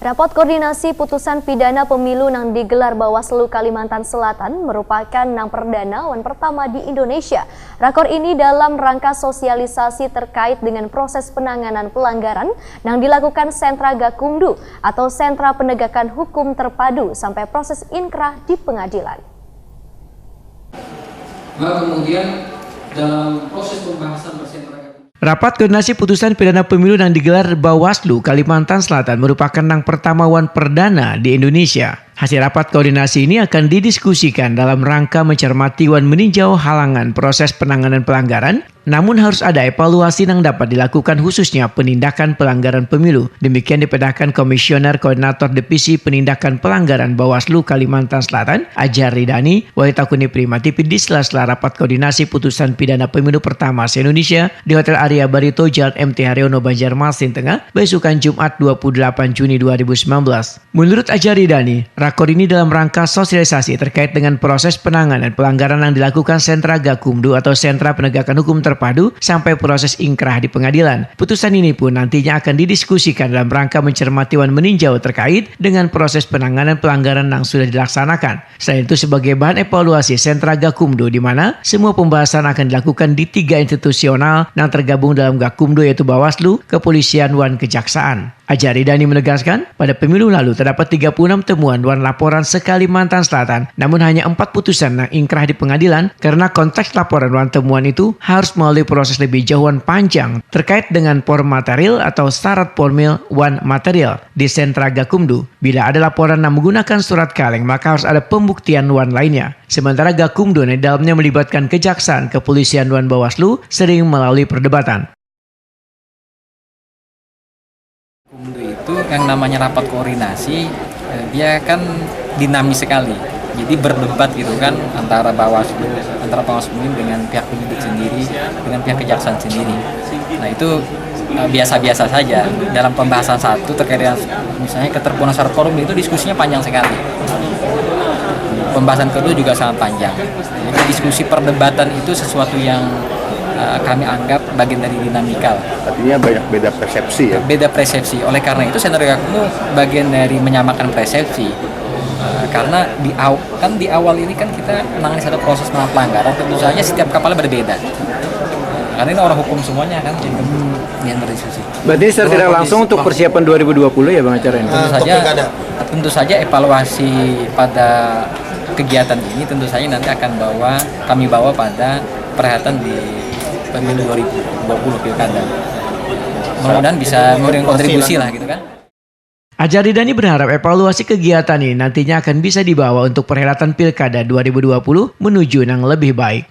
Rapat koordinasi putusan pidana pemilu yang digelar Bawaslu Kalimantan Selatan merupakan yang perdana wan pertama di Indonesia. Rakor ini dalam rangka sosialisasi terkait dengan proses penanganan pelanggaran yang dilakukan Sentra Gakumdu atau Sentra Penegakan Hukum Terpadu sampai proses inkrah di pengadilan. Kemudian dalam proses pembahasan bersentra Rapat koordinasi putusan pidana pemilu yang digelar Bawaslu Kalimantan Selatan merupakan yang pertama wan perdana di Indonesia. Hasil rapat koordinasi ini akan didiskusikan dalam rangka mencermati wan meninjau halangan proses penanganan pelanggaran, namun harus ada evaluasi yang dapat dilakukan khususnya penindakan pelanggaran pemilu. Demikian dipedahkan Komisioner Koordinator Divisi Penindakan Pelanggaran Bawaslu Kalimantan Selatan, Ajar Ridani, Waitakuni Prima TV di sela-sela rapat koordinasi putusan pidana pemilu pertama se-Indonesia di Hotel Arya Barito, Jalan MT Haryono, Banjarmasin Tengah, besukan Jumat 28 Juni 2019. Menurut Ajar Ridani, rakor ini dalam rangka sosialisasi terkait dengan proses penanganan pelanggaran yang dilakukan Sentra Gakumdu atau Sentra Penegakan Hukum Terpadu sampai proses inkrah di pengadilan. Putusan ini pun nantinya akan didiskusikan dalam rangka mencermati dan meninjau terkait dengan proses penanganan pelanggaran yang sudah dilaksanakan. Selain itu sebagai bahan evaluasi Sentra Gakumdu di mana semua pembahasan akan dilakukan di 3 institusional yang tergabung dalam Gakumdu yaitu Bawaslu, Kepolisian, dan Kejaksaan. Ajar Ridani menegaskan, pada pemilu lalu terdapat 36 temuan dan laporan se-Kalimantan Selatan, namun hanya 4 putusan yang inkrah di pengadilan karena konteks laporan dan temuan itu harus melalui proses lebih jauh dan panjang terkait dengan form material atau syarat formil wan material di Sentra Gakumdu. Bila ada laporan yang menggunakan surat kaleng, maka harus ada pembuktian wan lainnya. Sementara Gakumdu yang di dalamnya melibatkan Kejaksaan, Kepolisian, dan Bawaslu sering melalui perdebatan. Gakumdu itu yang namanya rapat koordinasi, dia kan dinamis sekali. Jadi berdebat gitu kan antara Bawaslu ini dengan pihak penyidik sendiri, dengan pihak Kejaksaan sendiri. Nah itu biasa-biasa saja. Dalam pembahasan satu terkait dengan misalnya keterpenuhan syarat formil itu diskusinya panjang sekali. Pembahasan kedua juga sangat panjang. Jadi diskusi perdebatan itu sesuatu yang kami anggap bagian dari dinamikal. Artinya banyak beda persepsi ya? Beda persepsi. Oleh karena itu Sentra Gakumdu bagian dari menyamakan persepsi. Karena di awal ini kan kita menangani satu proses pelanggaran, tentu saja setiap kapalnya berbeda. Karena ini orang hukum semuanya kan, yang berdiskusi. Berarti secara tidak langsung untuk persiapan 2020 ya Bang Acara ini? Tentu saja evaluasi pada kegiatan ini tentu saja nanti akan kami bawa pada perhelatan di pemilu 2020 pilkada. Mudah-mudahan bisa memberikan kontribusi lah gitu kan. Ajar Ridani berharap evaluasi kegiatan ini nantinya akan bisa dibawa untuk perhelatan pilkada 2020 menuju yang lebih baik.